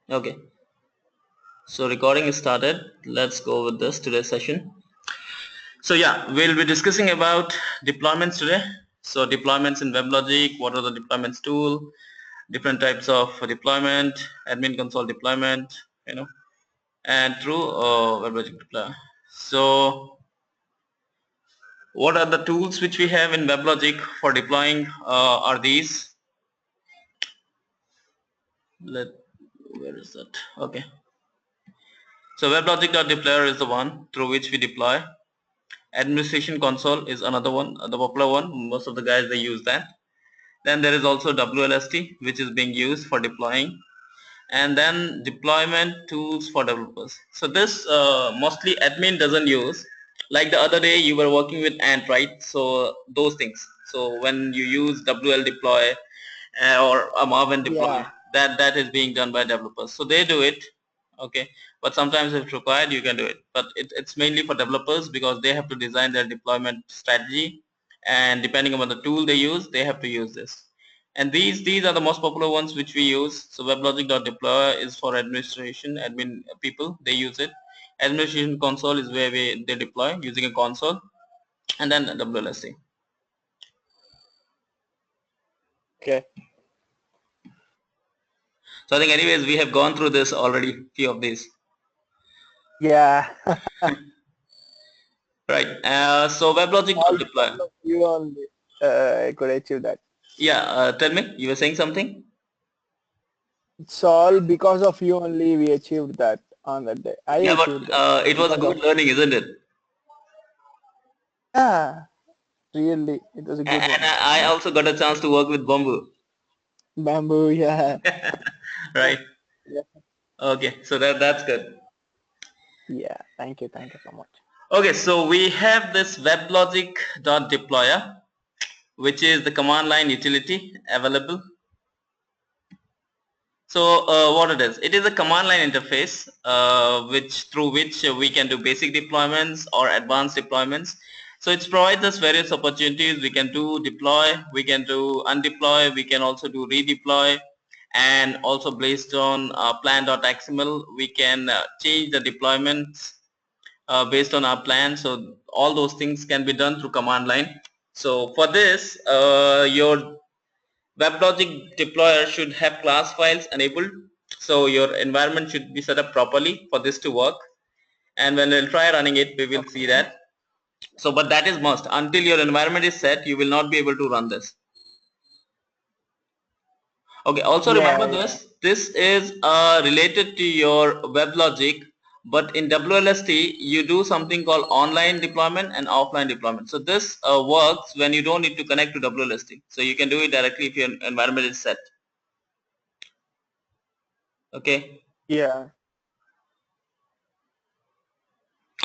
Okay, so recording is started. Let's go with this today's session. So yeah, we'll be discussing about deployments today. So deployments in Weblogic, what are the deployments tool, different types of deployment, admin console deployment, and through Weblogic deploy. So what are the tools which we have in Weblogic for deploying are these. Let Where is that? Okay. So WebLogic.deployer is the one through which we deploy. Administration console is another one, the popular one. Most of the guys they use that. Then there is also WLST, which is being used for deploying, and then deployment tools for developers. So this mostly admin doesn't use. Like the other day you were working with Ant, right? So those things. So when you use WL deploy or a Marvin deploy, Yeah, that is being done by developers. So they do it, okay. But sometimes if required, you can do it. But it's mainly for developers because they have to design their deployment strategy, and depending on the tool they use, they have to use this. And these are the most popular ones which we use. So WebLogic.deploy is for administration, admin people, they use it. Administration console is where they deploy using a console, and then WLSC. okay. So I think anyways we have gone through this already, few of these. Yeah. Right. So All WebLogic.deploy. because of you only I could achieve that. Yeah. Tell me, you were saying something. It's all because of you only we achieved that on that day. I Yeah, but achieved that it was a because of good learning, isn't it? yeah, really. It was a good And one. I also got a chance to work with Bamboo. Bamboo, yeah. Right. Yeah. Okay. So that's good. Yeah. Thank you. Thank you so much. Okay. So we have this WebLogic.deployer, which is the command line utility available. So what it is a command line interface which through which we can do basic deployments or advanced deployments. So it provides us various opportunities. We can do deploy, we can do undeploy, we can also do redeploy, and also based on plan.xml we can change the deployments based on our plan. So all those things can be done through command line. So for this your WebLogic deployer should have class files enabled, so your environment should be set up properly for this to work. And when we'll try running it, we will see Okay. that. So, but that is must. Until your environment is set, you will not be able to run this. Okay. Also remember Yeah, yeah. this. This is related to your WebLogic, but in WLST you do something called online deployment and offline deployment. So this works when you don't need to connect to WLST. So you can do it directly if your environment is set. Okay. Yeah.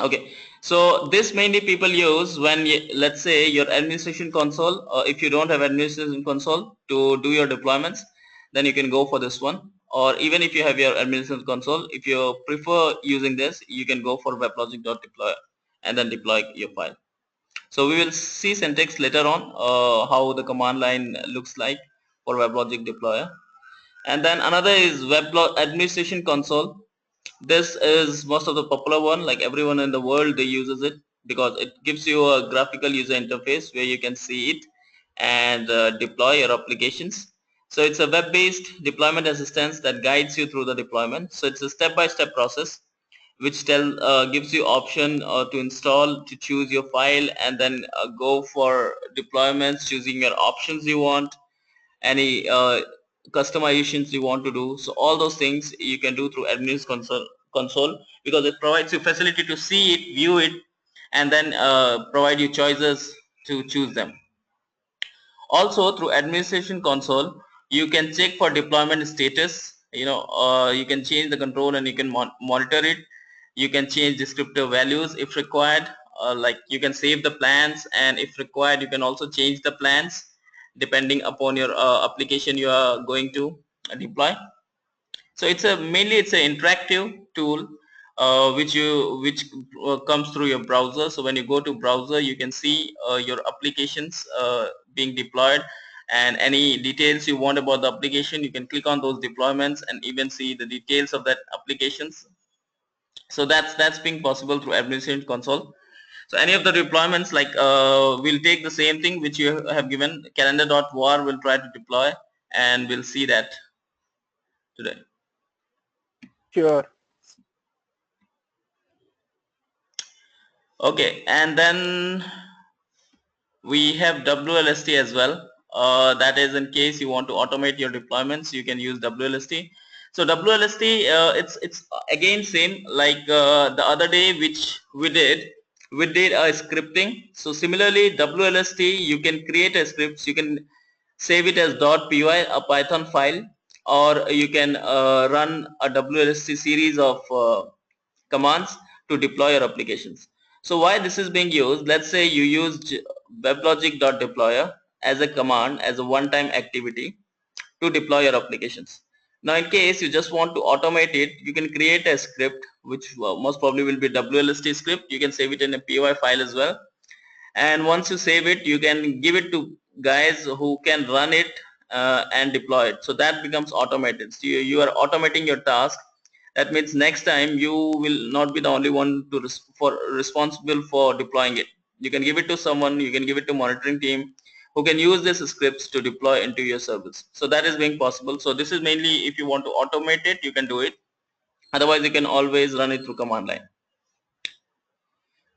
Okay, so this mainly people use when let's say your administration console, if you don't have administration console to do your deployments, then you can go for this one. Or even if you have your administration console, if you prefer using this, you can go for weblogic.deploy and then deploy your file. So we will see syntax later on how the command line looks like for WebLogic deployer. And then another is WebLogic administration console. This is most of the popular one, like everyone in the world they uses it because it gives you a graphical user interface where you can see it and deploy your applications. So it's a web-based deployment assistance that guides you through the deployment. So it's a step-by-step process which gives you option to install, to choose your file, and then go for deployments, choosing your options you want, any customizations you want to do. So all those things you can do through admin console because it provides you facility to see it, view it, and then provide you choices to choose them. Also through administration console you can check for deployment status. You can change the control and you can monitor it. You can change descriptor values if required, like you can save the plans, and if required you can also change the plans depending upon your application you are going to deploy. So it's an interactive tool which comes through your browser. So when you go to browser you can see your applications being deployed. and any details you want about the application, you can click on those deployments and even see the details of that applications. So that's being possible through administration console. So any of the deployments, like we'll take the same thing which you have given, calendar.var will try to deploy, and we'll see that today. Sure. Okay, and then we have WLST as well. That is in case you want to automate your deployments, you can use WLST. So WLST, it's again same like the other day which we did a scripting. So similarly, WLST, you can create a script, you can save it as .py, a Python file, or you can run a WLST series of commands to deploy your applications. So why this is being used, let's say you used weblogic.deployer as a command, as a one-time activity to deploy your applications. Now in case you just want to automate it, you can create a script which most probably will be WLST script. You can save it in a py file as well, and once you save it, you can give it to guys who can run it and deploy it. So that becomes automated. So you are automating your task. That means next time you will not be the only one to responsible for deploying it. You can give it to someone, you can give it to monitoring team who can use these scripts to deploy into your service. So that is being possible. So this is mainly if you want to automate it, you can do it. Otherwise you can always run it through command line.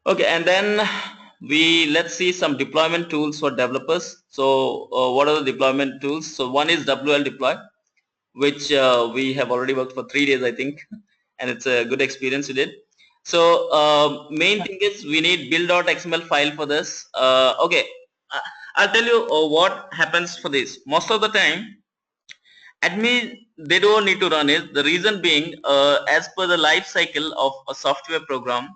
Okay, and then let's see some deployment tools for developers. So what are the deployment tools? So one is WL deploy, which we have already worked for 3 days, I think, and it's a good experience we did. So main thing is we need build.xml file for this. Okay, I'll tell you what happens for this. Most of the time, admin, they don't need to run it. The reason being, as per the life cycle of a software program,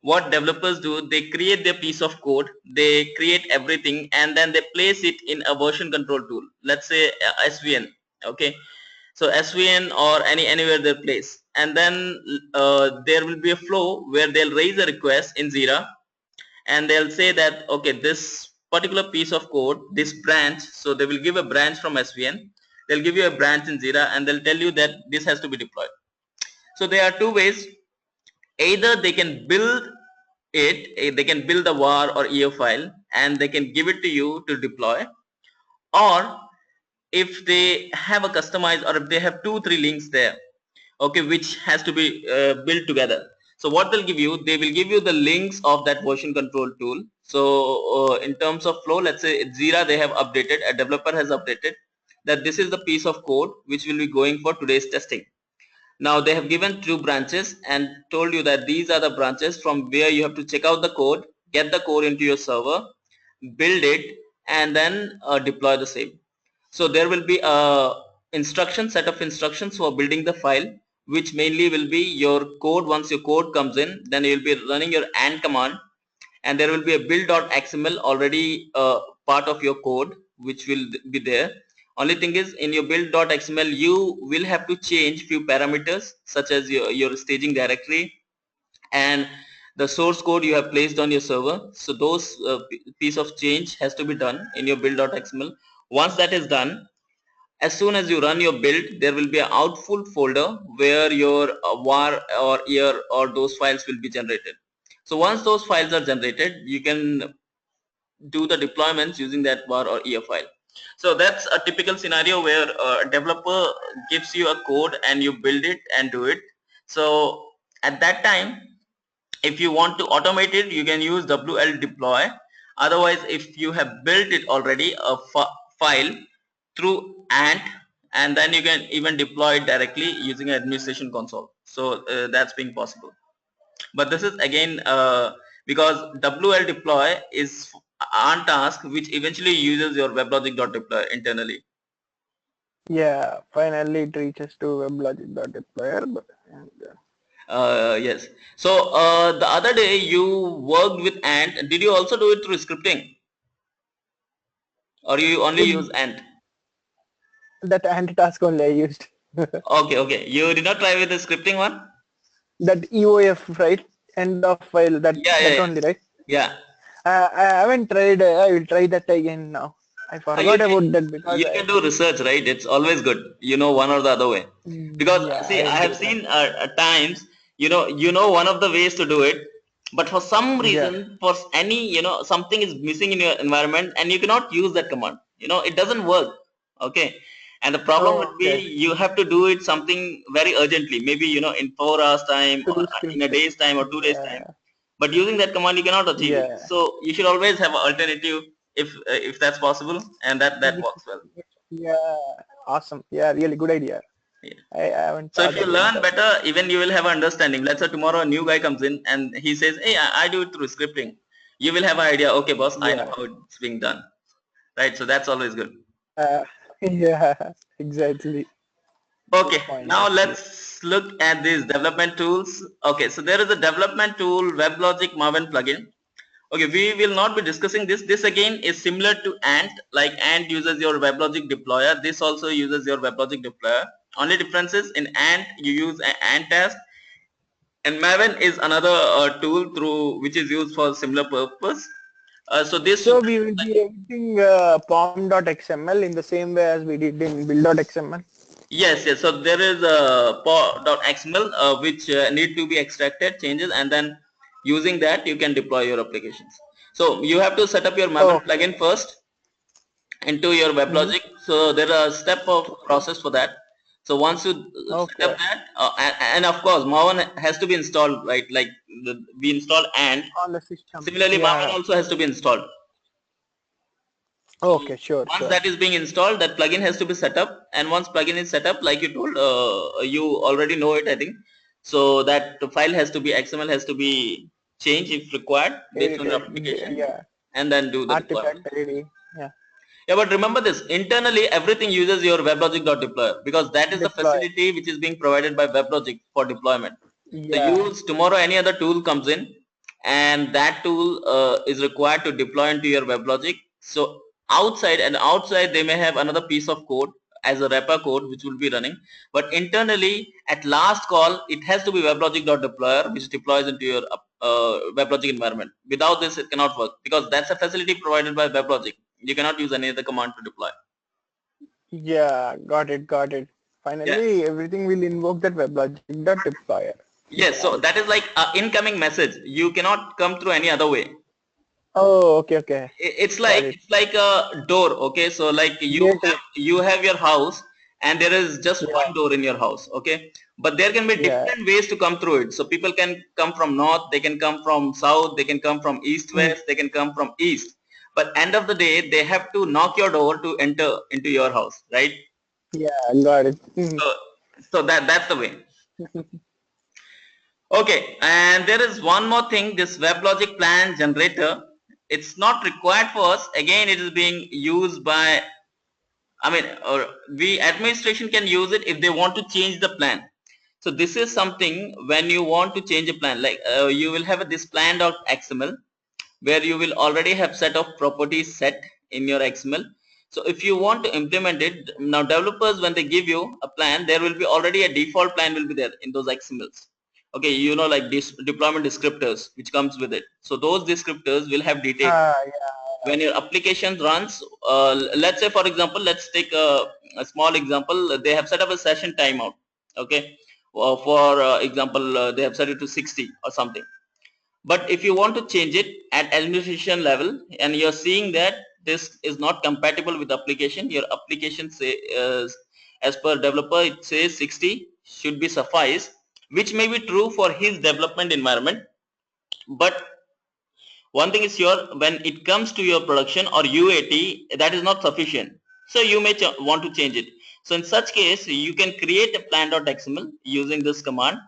what developers do, they create their piece of code, they create everything, and then they place it in a version control tool, let's say SVN. Okay, so SVN or anywhere they place, and then there will be a flow where they'll raise a request in Jira, and they'll say that okay, this particular piece of code, this branch, so they will give a branch from SVN, they'll give you a branch in Jira, and they'll tell you that this has to be deployed. So there are two ways. Either they can build it, they can build a var or EO file and they can give it to you to deploy, or if they have a customized, or if they have 2-3 links there, okay, which has to be built together. So what they'll give you, they will give you the links of that version control tool. So in terms of flow, let's say Jira, they have updated, a developer has updated that this is the piece of code which will be going for today's testing. Now they have given 2 branches and told you that these are the branches from where you have to check out the code, get the code into your server, build it, and then deploy the same. So there will be a set of instructions for building the file, which mainly will be your code. Once your code comes in, then you will be running your and command, and there will be a build.xml already part of your code which will be there. Only thing is, in your build.xml you will have to change few parameters such as your staging directory and the source code you have placed on your server. So those piece of change has to be done in your build.xml. Once that is done, as soon as you run your build, there will be an output folder where your var or year or those files will be generated. So once those files are generated, you can do the deployments using that var or EF file. So that's a typical scenario where a developer gives you a code and you build it and do it. So at that time, if you want to automate it, you can use WL deploy. Otherwise, if you have built it already, a file through ant, and then you can even deploy it directly using an administration console. So that's being possible. But this is again because WL deploy is on task which eventually uses your weblogic.deploy internally. Yeah, finally it reaches to weblogic.deployer. And, Yes. So the other day you worked with ant. Did you also do it through scripting, or you only use ant? that ant task only I used. Okay, okay. You did not try with the scripting one? That EOF, right? End of file, that Yeah, yeah, that yeah. only, right? Yeah. I haven't tried. I will try that again now. I forgot about that because you can do research, right? It's always good, one or the other way. Because yeah, see, I I'll have do that. seen at times, one of the ways to do it, but for some Yeah. reason, for any, something is missing in your environment and you cannot use that command. It doesn't work. Okay. And the problem Oh, would be okay. you have to do it something very urgently, maybe, in 4 hours time or Through in a script. day's time or 2 days time. Yeah. But using that command, you cannot achieve it. Yeah. So you should always have an alternative if that's possible, and that If- works well. Yeah. Awesome. Yeah. Really good idea. Yeah. I haven't So if thought you about learn that. better, even you will have understanding. Let's say tomorrow a new guy comes in and he says, "Hey, I do it through scripting." You will have an idea. Okay, boss, I know Yeah. how it's being done. Right. So that's always good. Uh, yeah. Exactly. Good Okay. point, Now actually. let's look at these development tools. Okay. So there is a development tool, Weblogic Maven plugin. Okay, we will not be discussing this. This again is similar to Ant. Like Ant uses your WebLogic deployer. This also uses your WebLogic deployer. Only difference is in Ant you use an Ant task, and Maven is another tool through which is used for similar purpose. So this So we will be editing pom.xml in the same way as we did in build.xml. yes. So there is a paw.xml which need to be extracted changes, and then using that you can deploy your applications. So you have to set up your Maven Okay. plugin first into your Mm-hmm. WebLogic. So there are step of Okay. process for that. So once you set Okay. up that, and of course Maven has to be installed, right? Like we install, and On the system. similarly Maven Yeah. also has to be installed. So Okay. Sure. once Sure. that is being installed, that plugin has to be set up. And once plugin is set up, like you told, you already know it, I think. So that the file has to be XML has to be changed if required based on your Edited. application, Yeah. and then do the deployment. Artifact ready. Yeah. Yeah, but remember this, internally everything uses your WebLogic.deployer because that is the Deploy. facility which is being provided by WebLogic for deployment. So Yeah. use tomorrow any other tool comes in, and that tool is required to deploy into your WebLogic. So outside they may have another piece of code as a wrapper code which will be running, but internally at last call it has to be WebLogic.deployer which deploys into your WebLogic environment. Without this it cannot work because that's a facility provided by WebLogic. You cannot use any other command to deploy. Yeah. Got it. Got it. Yeah. Finally, everything will invoke that WebLogic deployer. Yes. So that is like an incoming message. You cannot come through any other way. Oh. Okay. Okay. It's Got like it. it's like a door. Okay. So like Gateway. you have your house and there is just Yeah. one door in your house. Okay. But there can be Yeah. different ways to come through it. So people can come from north, they can come from south, they can come from east Mm. west, they can come from east. But end of the day, they have to knock your door to enter into your house, right? Yeah. Got it. Mhm. So that's the way. Okay, and there is one more thing, this WebLogic plan generator. It's not required for us. Again, it is being used by, I mean, or we administration can use it if they want to change the plan. So this is something when you want to change a plan, like you will have this plan.xml where you will already have set of properties set in your XML. So if you want to implement it, now developers when they give you a plan, there will be already a default plan will be there in those XMLs. Okay, like this deployment descriptors which comes with it. So those descriptors will have details. Yeah. When your application runs, let's say for example, let's take a small example. They have set up a session timeout. Okay, for example, they have set it to 60 or something. But if you want to change it at administration level and you're seeing that this is not compatible with application, your application say as per developer it says 60 should be suffice, which may be true for his development environment. But one thing is sure, when it comes to your production or UAT, that is not sufficient. So you may want to change it. So in such case, you can create a plan.xml using this command.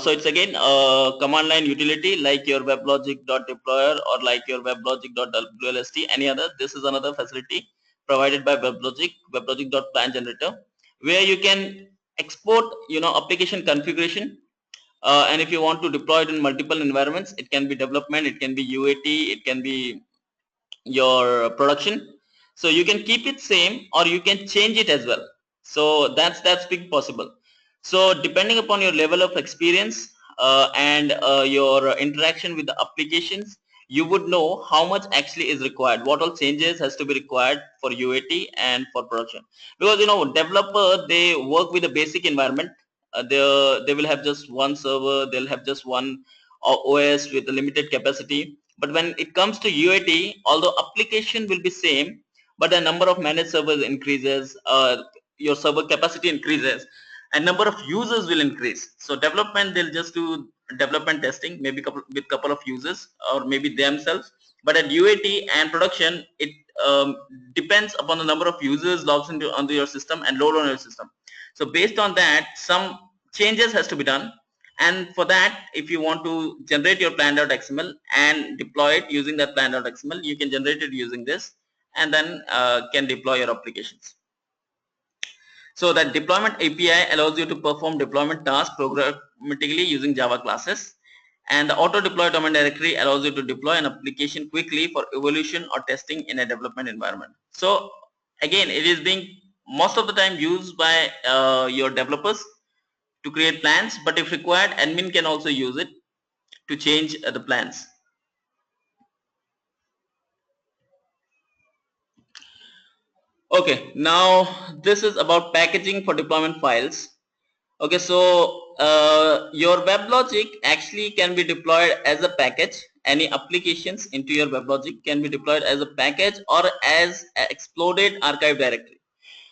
So it's again a command line utility like your weblogic.deployer or like your weblogic.wlst, any other. This is another facility provided by WebLogic, weblogic.plan generator, where you can export, application configuration. And if you want to deploy it in multiple environments, it can be development, it can be UAT, it can be your production. So you can keep it same or you can change it as well. So that's big possible. So depending upon your level of experience and your interaction with the applications, you would know how much actually is required, what all changes has to be required for UAT and for production. Because developer, they work with a basic environment. They will have just one server, they'll have just one OS with a limited capacity. But when it comes to UAT, although application will be same, but the number of managed servers increases, your server capacity increases, and number of users will increase. So development, they'll just do development testing, maybe with couple of users or maybe themselves. But at UAT and production, it depends upon the number of users logs onto your system and load on your system. So based on that, some changes has to be done. And for that, if you want to generate your plan.xml and deploy it using that plan.xml, you can generate it using this, and then can deploy your applications. So that deployment API allows you to perform deployment tasks programmatically using Java classes. And the auto deploy domain directory allows you to deploy an application quickly for evolution or testing in a development environment. So again, it is being most of the time used by your developers to create plans, but if required, admin can also use it to change the plans. Okay, now this is about packaging for deployment files. Okay, so your WebLogic actually can be deployed as a package. Any applications into your WebLogic can be deployed as a package or as an exploded archive directory.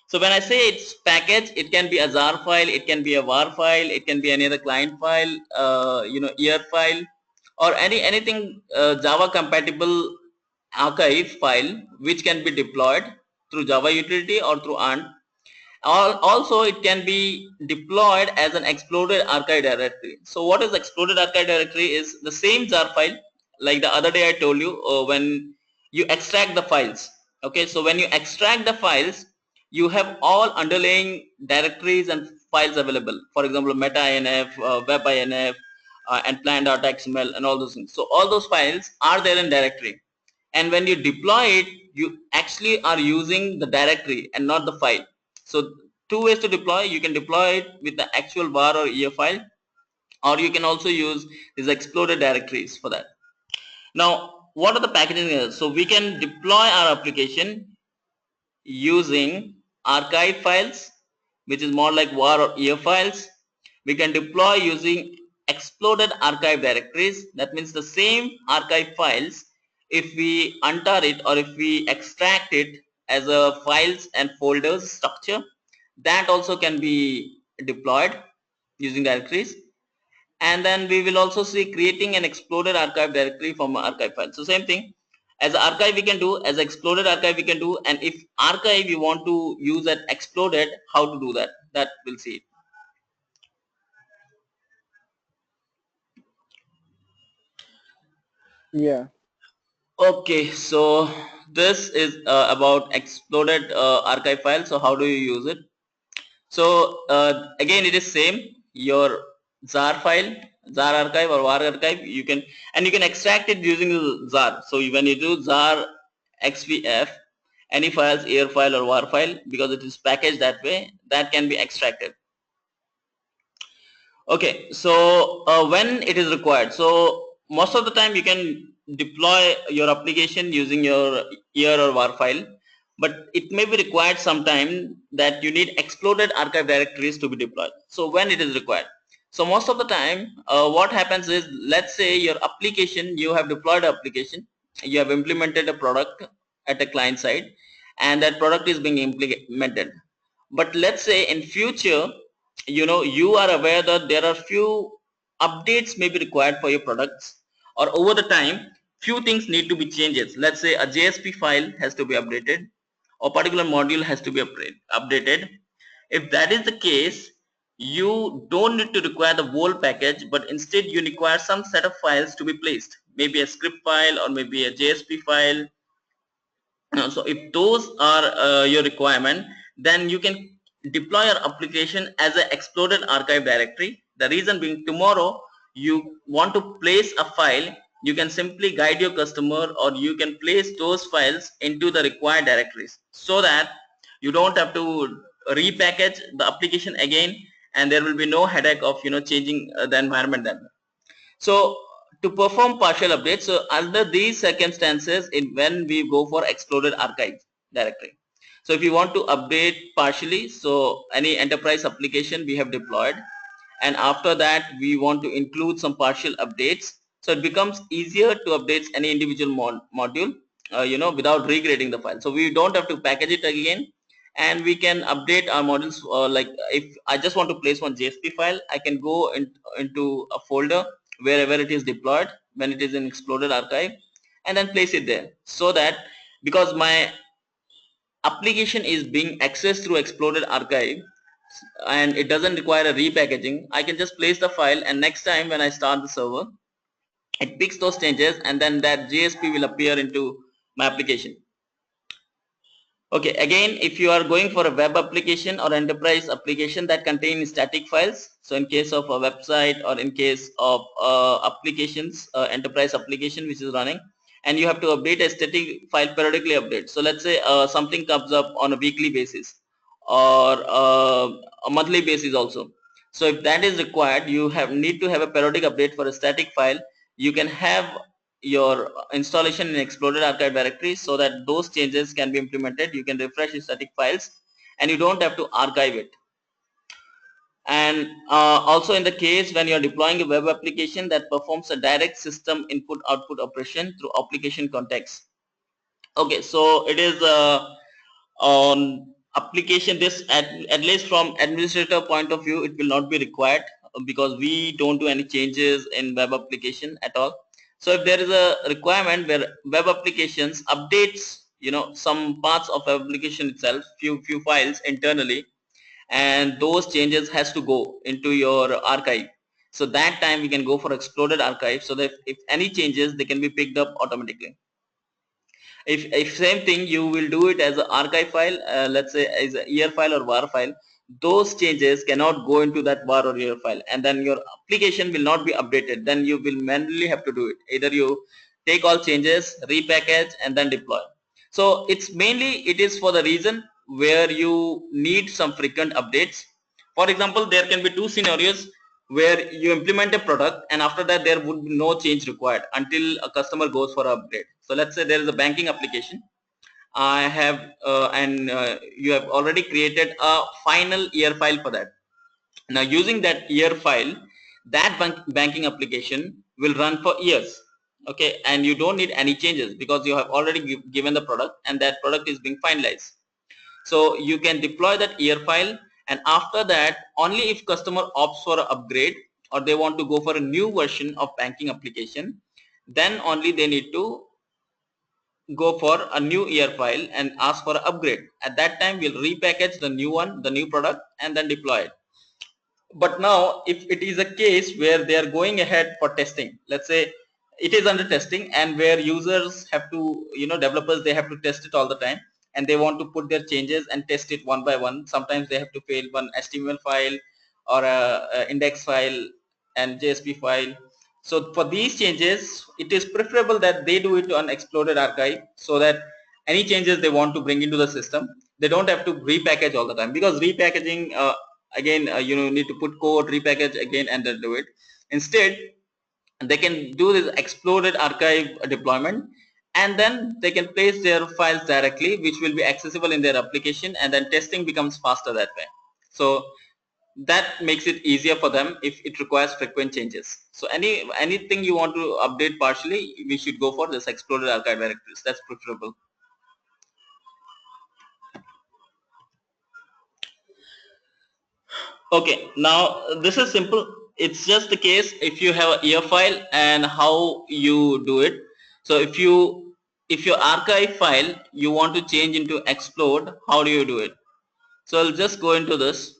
So when I say it's package, it can be a jar file, it can be a var file, it can be any other client file, ER file, or anything Java compatible archive file which can be deployed through Java utility or through AND. Also, it can be deployed as an exploded archive directory. So what is exploded archive directory is the same jar file, like the other day I told you, when you extract the files. Okay, so when you extract the files, you have all underlying directories and files available. For example, meta-inf, web-inf, and plan.xml and all those things. So all those files are there in directory. And when you deploy it, you actually are using the directory and not the file. So two ways to deploy. You can deploy it with the actual var or EF file, or you can also use these exploded directories for that. Now, what are the packaging here? So we can deploy our application using archive files, which is more like var or EF files. We can deploy using exploded archive directories. That means the same archive files, if we untar it or if we extract it as a files and folders structure, that also can be deployed using directories. And then we will also see creating an exploded archive directory from archive file. So same thing, as archive we can do, as exploded archive we can do, and if archive you want to use that exploded, how to do that we'll see. Yeah. Okay, so this is about exploded archive file. So how do you use it? So again, it is same, your jar file, jar archive or var archive, you can extract it using the jar. So when you do jar xvf, any files, ER file or var file, because it is packaged that way, that can be extracted. Okay, so when it is required, so most of the time you can deploy your application using your ER or var file, but it may be required sometime that you need exploded archive directories to be deployed. So when it is required, so most of the time what happens is, let's say your application, you have deployed an application, you have implemented a product at a client side, and that product is being implemented. But let's say in future, you are aware that there are few updates may be required for your products, or over the time few things need to be changes. Let's say a JSP file has to be updated, or particular module has to be updated. If that is the case, you don't need to require the whole package, but instead you require some set of files to be placed, maybe a script file or maybe a JSP file. So if those are your requirement, then you can deploy your application as an exploded archive directory. The reason being, tomorrow you want to place a file, you can simply guide your customer, or you can place those files into the required directories, so that you don't have to repackage the application again, and there will be no headache of changing the environment then. So to perform partial updates. So under these circumstances, when we go for exploded archive directory. So if you want to update partially, so any enterprise application we have deployed, and after that we want to include some partial updates, so it becomes easier to update any individual module, without regrading the file. So we don't have to package it again, and we can update our modules. Like if I just want to place one JSP file, I can go into a folder wherever it is deployed when it is in exploded archive, and then place it there, so that because my application is being accessed through exploded archive and it doesn't require a repackaging, I can just place the file, and next time when I start the server, it picks those changes, and then that JSP will appear into my application. Okay, again, if you are going for a web application or enterprise application that contains static files, so in case of a website or in case of applications, enterprise application which is running, and you have to update a static file periodically update. So let's say something comes up on a weekly basis or a monthly basis also. So if that is required, you need to have a periodic update for a static file. You can have your installation in exploded archive directory, so that those changes can be implemented. You can refresh your static files and you don't have to archive it. And also in the case when you are deploying a web application that performs a direct system input output operation through application context. Okay, so it is on application, this at least from administrator point of view, it will not be required, because we don't do any changes in web application at all. So if there is a requirement where web applications updates, some parts of application itself, few files internally, and those changes has to go into your archive, so that time we can go for exploded archive, so that if any changes, they can be picked up automatically. If same thing, you will do it as an archive file, let's say as a year file or var file, those changes cannot go into that var or year file, and then your application will not be updated. Then you will manually have to do it. Either you take all changes, repackage, and then deploy. So it's mainly, it is for the reason where you need some frequent updates. For example, there can be two scenarios where you implement a product, and after that there would be no change required until a customer goes for an upgrade. So let's say there is a banking application I have, and you have already created a final year file for that. Now using that year file, that banking application will run for years. Okay, and you don't need any changes because you have already given the product, and that product is being finalized. So you can deploy that year file, and after that, only if customer opts for an upgrade or they want to go for a new version of banking application, then only they need to go for a new year file and ask for an upgrade. At that time, we'll repackage the new one, the new product, and then deploy it. But now if it is a case where they are going ahead for testing, let's say it is under testing, and where users have to, developers, they have to test it all the time, and they want to put their changes and test it one by one. Sometimes they have to fail one HTML file or a index file and JSP file. So for these changes, it is preferable that they do it on exploded archive, so that any changes they want to bring into the system, they don't have to repackage all the time, because repackaging, again, you need to put code, repackage again, and then do it. Instead, they can do this exploded archive deployment, and then they can place their files directly, which will be accessible in their application, and then testing becomes faster that way. So that makes it easier for them if it requires frequent changes. So anything you want to update partially, we should go for this exploded archive directories. That's preferable. Okay, now this is simple. It's just the case if you have a year file and how you do it. So if your archive file you want to change into explode, how do you do it? So I'll just go into this.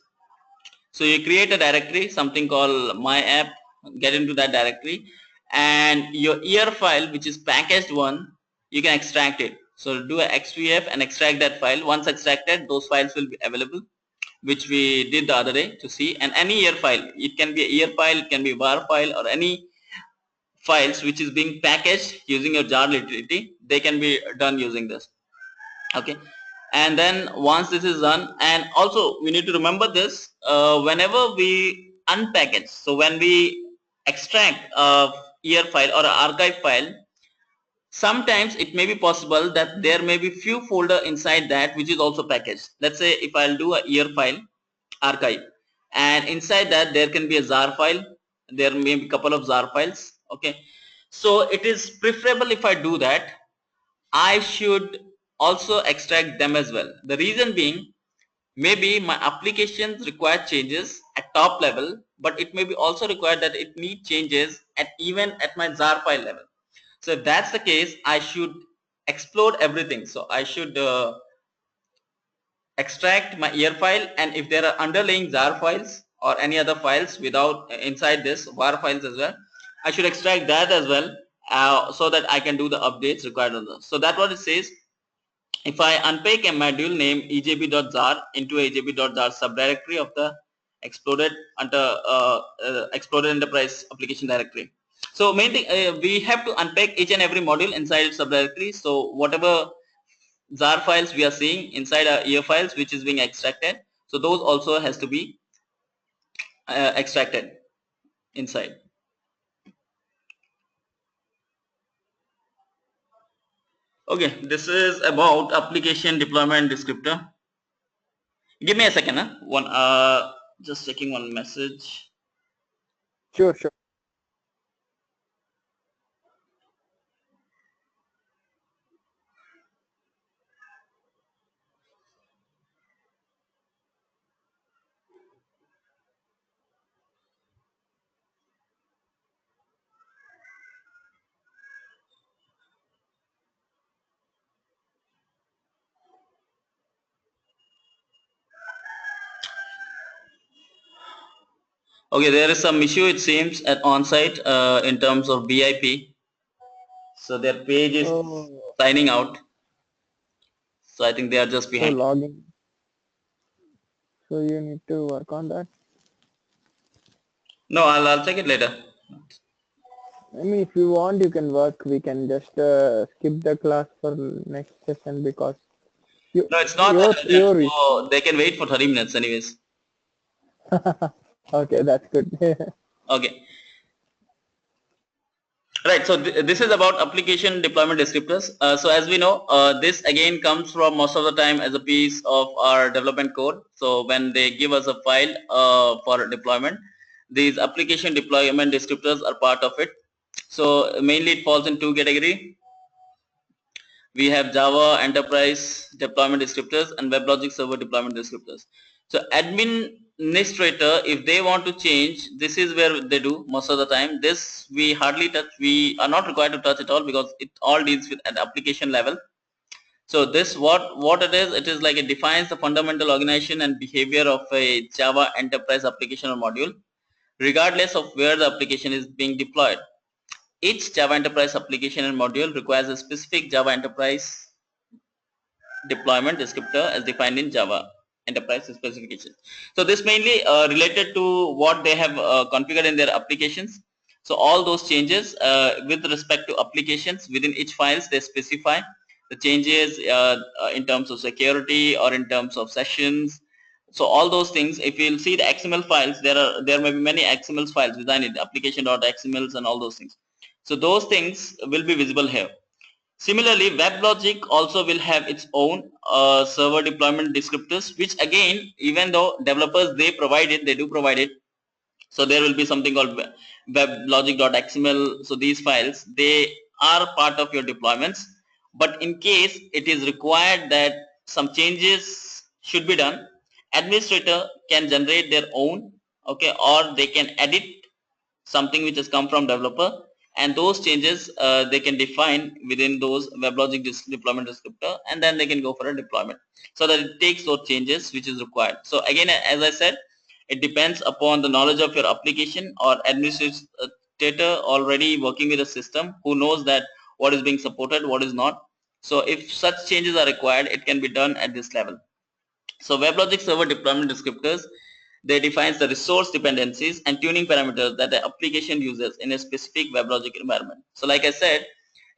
So you create a directory, something called my app, get into that directory, and your year file, which is packaged one, you can extract it. So do a xvf and extract that file. Once extracted, those files will be available, which we did the other day to see. And any year file, it can be a year file, it can be var file, or any files which is being packaged using your jar utility, they can be done using this. Okay, and then once this is done, and also we need to remember this, whenever we unpackage, so when we extract year file or an archive file, sometimes it may be possible that there may be few folder inside that which is also packaged. Let's say if I'll do a year file archive, and inside that there can be a jar file, there may be a couple of jar files. Okay, so it is preferable if I do that, I should also extract them as well. The reason being, maybe my applications require changes at top level, but it may be also required that it need changes at even at my jar file level. So if that's the case, I should explode everything. So I should extract my year file, and if there are underlying jar files or any other files without inside this var files as well, I should extract that as well, so that I can do the updates required on those. So that's what it says. If I unpack a module name ejb.jar into ejb.jar subdirectory of the exploded under exploded enterprise application directory. So main thing, we have to unpack each and every module inside its subdirectory. So whatever jar files we are seeing inside our ER files which is being extracted, so those also has to be extracted inside. Okay, this is about application deployment descriptor. Give me a second, huh? One just checking one message. Sure, sure. Okay, there is some issue it seems at on-site in terms of BIP. So their page is Oh, signing out. So I think they are just so behind. login. So you need to work on that. No, I'll check it later. I mean, if you want, you can work. We can just skip the class for next session because you, No, it's not that urgent. your So they can wait for 30 minutes anyways. okay, that's good. Okay. Right, so this is about application deployment descriptors. So as we know, this again comes from most of the time as a piece of our development code. So when they give us a file for deployment, these application deployment descriptors are part of it. So mainly it falls in two categories. We have Java Enterprise Deployment Descriptors and Weblogic Server Deployment Descriptors. So administrator, if they want to change, this is where they do most of the time. This we hardly touch. We are not required to touch at all because it all deals with at application level. So this what it is? It is like it defines the fundamental organization and behavior of a Java Enterprise application or module, regardless of where the application is being deployed. Each Java Enterprise application and module requires a specific Java Enterprise deployment descriptor as defined in Java enterprise specification. So this mainly related to what they have configured in their applications. So all those changes with respect to applications within each files, they specify the changes in terms of security or in terms of sessions. So all those things, if you'll see the XML files, there may be many XML files within it, application.xmls and all those things. So those things will be visible here. Similarly, Weblogic also will have its own server deployment descriptors, which again, even though developers they do provide it. So there will be something called weblogic.xml. So these files, they are part of your deployments. But in case it is required that some changes should be done, administrator can generate their own, okay, or they can edit something which has come from developer, and those changes they can define within those WebLogic deployment descriptor, and then they can go for a deployment so that it takes those changes which is required. So again, as I said, it depends upon the knowledge of your application or administrator already working with a system who knows that what is being supported, what is not. So if such changes are required, it can be done at this level. So WebLogic server deployment descriptors, they defines the resource dependencies and tuning parameters that the application uses in a specific WebLogic environment. So like I said,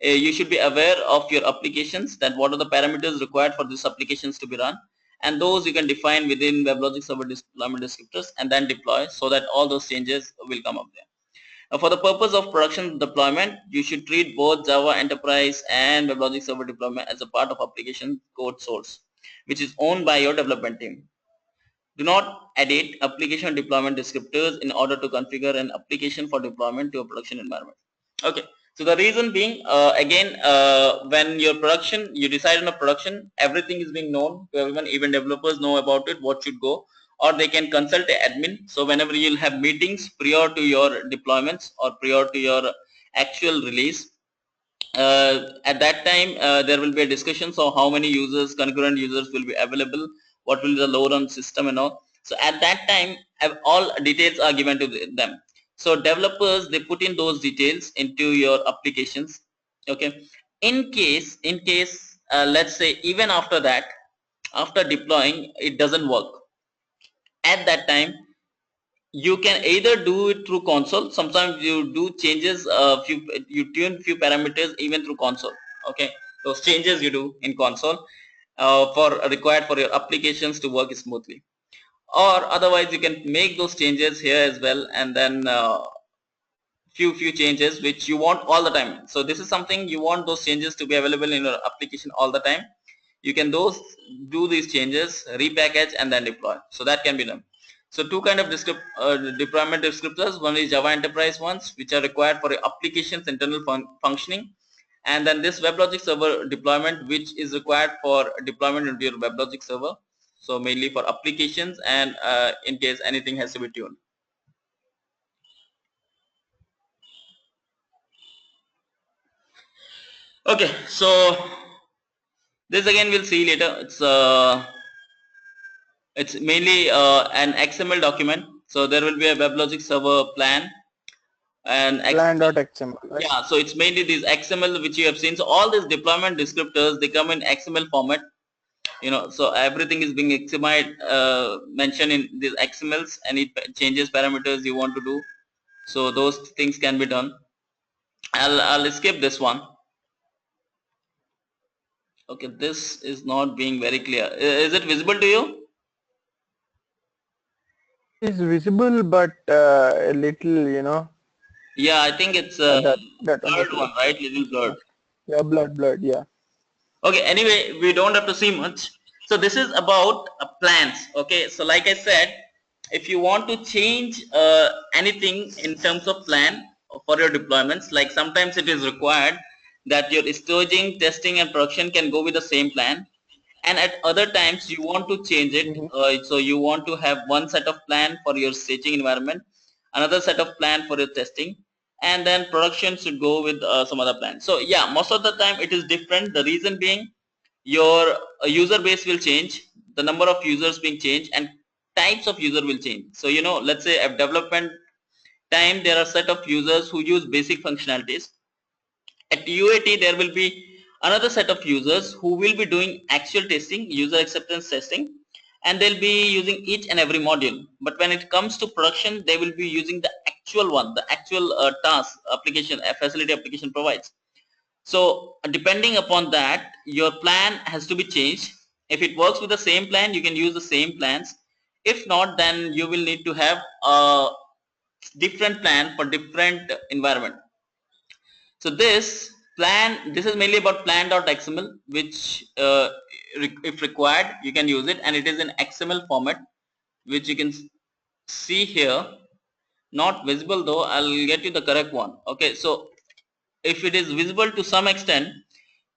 you should be aware of your applications, that what are the parameters required for these applications to be run, and those you can define within WebLogic server deployment descriptors and then deploy so that all those changes will come up there. For the purpose of production deployment, you should treat both Java Enterprise and WebLogic Server deployment as a part of application code source, which is owned by your development team. Do not edit application deployment descriptors in order to configure an application for deployment to a production environment. Okay, so the reason being, again, when your production, you decide on a production, everything is being known to everyone, even developers know about it, what should go, or they can consult an admin. So whenever you'll have meetings prior to your deployments or prior to your actual release, at that time there will be a discussion, so how many users, concurrent users will be available, what will be the load on system and all. So at that time all details are given to them. So developers, they put in those details into your applications. Okay, in case let's say even after that, after deploying, it doesn't work, at that time you can either do it through console. Sometimes you do changes, you tune few parameters even through console. Okay, those changes you do in console for required for your applications to work smoothly, or otherwise you can make those changes here as well, and then few changes which you want all the time. So this is something you want those changes to be available in your application all the time. You can do these changes, repackage, and then deploy. So that can be done. So two kind of deployment descriptors. One is Java Enterprise ones, which are required for your application's internal functioning, and then this WebLogic server deployment, which is required for deployment into your WebLogic server. So mainly for applications and in case anything has to be tuned. Okay, so this again we'll see later. It's mainly an XML document. So there will be a WebLogic server plan and XML. Plan.xml, right? Yeah, so it's mainly these XML which you have seen. So all these deployment descriptors, they come in XML format. So everything is being XML mentioned in these XMLs. Any changes, parameters you want to do, so those things can be done. I'll skip this one. Okay, this is not being very clear. Is it visible to you? It's visible, but a little, Yeah, I think it's that on the blurred one, side. right? Little blurred. Yeah, blood, yeah. Okay, anyway, we don't have to see much. So this is about plans. Okay, so like I said, if you want to change anything in terms of plan for your deployments, like sometimes it is required that your staging, testing, and production can go with the same plan, and at other times you want to change it. Mm-hmm. So you want to have one set of plan for your staging environment, another set of plan for your testing, and then production should go with some other plan. So yeah, most of the time it is different. The reason being, your user base will change, the number of users being changed, and types of user will change. So let's say at development time there are set of users who use basic functionalities. At UAT there will be another set of users who will be doing actual testing, user acceptance testing, and they'll be using each and every module. But when it comes to production, they will be using the actual one, the actual task application, facility application provides. So depending upon that, your plan has to be changed. If it works with the same plan, you can use the same plans. If not, then you will need to have a different plan for different environment. So this is mainly about plan.xml, which if required you can use it, and it is in XML format, which you can see here. Not visible though, I'll get you the correct one. Okay, so if it is visible to some extent,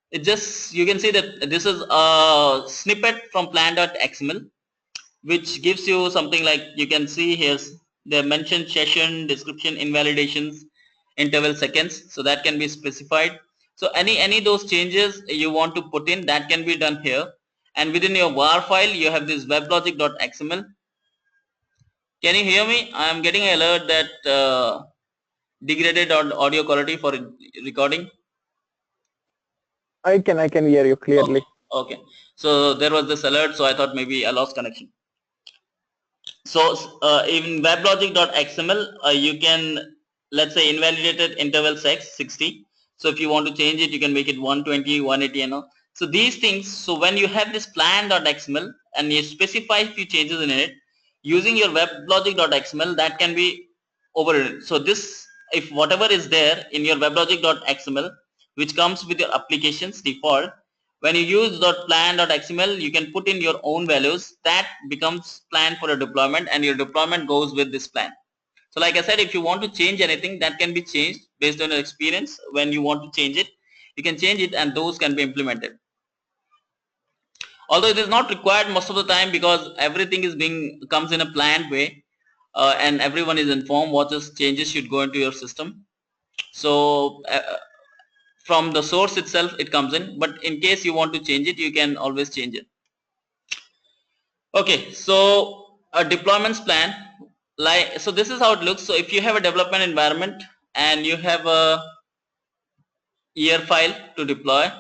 it just, you can see that this is a snippet from plan.xml, which gives you something like, you can see here they mentioned session description, invalidations, interval seconds, so that can be specified. So any those changes you want to put in, that can be done here. And within your var file you have this weblogic.xml. Can you hear me? I am getting an alert that degraded audio quality for recording. I can hear you clearly. Okay, so there was this alert, so I thought maybe I lost connection. So in weblogic.xml you can, let's say, invalidated interval sex 60. So if you want to change it, you can make it 120, 180 and all. So these things, so when you have this plan.xml and you specify few changes in it using your weblogic.xml, that can be overridden. So this if whatever is there in your weblogic.xml, which comes with your applications default, when you use .plan.xml, you can put in your own values. That becomes plan for a deployment, and your deployment goes with this plan. So like I said, if you want to change anything, that can be changed based on your experience. When you want to change it, you can change it, and those can be implemented. Although it is not required most of the time, because everything is comes in a planned way, and everyone is informed what changes should go into your system. So from the source itself it comes in, but in case you want to change it, you can always change it. Okay, so a deployments plan, like, so this is how it looks. So if you have a development environment and you have a year file to deploy,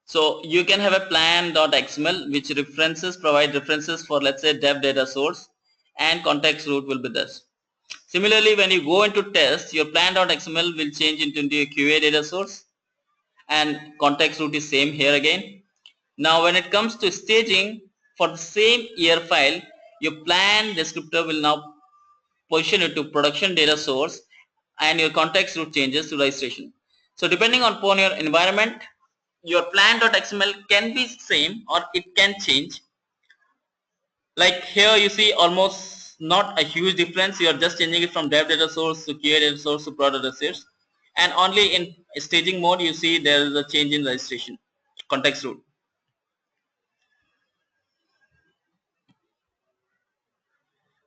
so you can have a plan.xml which provide references for, let's say, dev data source, and context root will be this. Similarly, when you go into test, your plan.xml will change into a QA data source, and context root is same here again. Now when it comes to staging, for the same year file, your plan descriptor will now position it to production data source, and your context root changes to registration. So depending upon your environment, your plan.xml can be same or it can change. Like here you see almost not a huge difference. You are just changing it from dev data source to QA data source to product data source, and only in staging mode you see there is a change in registration context root.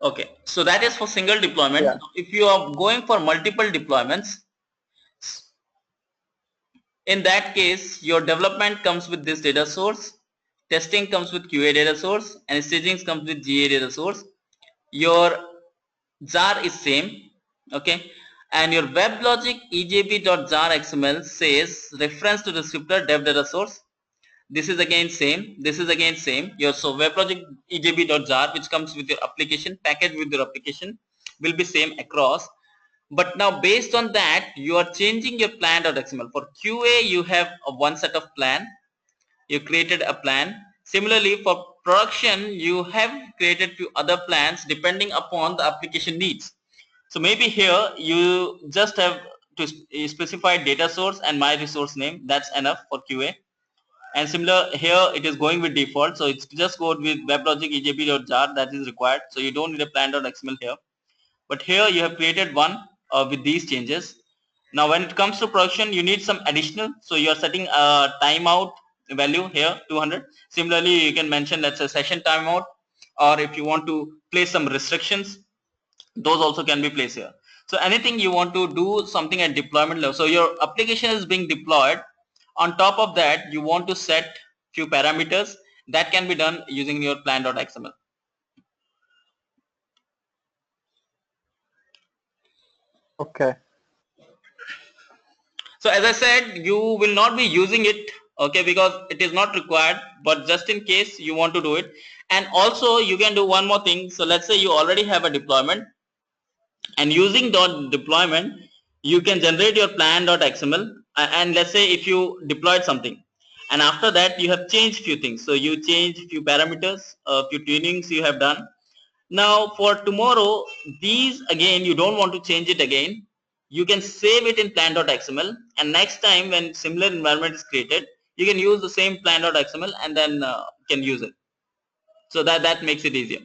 Okay, so that is for single deployment. Yeah. If you are going for multiple deployments, in that case your development comes with this data source, testing comes with QA data source, and staging comes with GA data source. Your jar is same, okay, and your weblogic ejb.jar xml says reference to descriptor dev data source. This is again same, this is again same. Your so weblogic ejb.jar, which comes with your application, package with your application, will be same across. But now based on that, you are changing your plan.xml. For QA you have one set of plan, you created a plan. Similarly for production you have created few other plans depending upon the application needs. So maybe here you just have to specify data source and my resource name. That's enough for QA. And similar here it is going with default, so it's just go with weblogic ejb.jar, that is required. So you don't need a plan.xml here, but here you have created one with these changes. Now when it comes to production you need some additional, so you are setting a timeout value here 200. Similarly you can mention, let's say, session timeout, or if you want to place some restrictions, those also can be placed here. So anything you want to do something at deployment level, so your application is being deployed, on top of that you want to set few parameters, that can be done using your plan.xml. Okay. So as I said, you will not be using it, okay, because it is not required, but just in case you want to do it. And also you can do one more thing. So let's say you already have a deployment, and using .deployment you can generate your plan.xml, and let's say if you deployed something and after that you have changed few things, so you change few parameters, a few tunings you have done. Now for tomorrow, these again you don't want to change it again, you can save it in plan.xml, and next time when similar environment is created you can use the same plan.xml and then can use it. So that makes it easier.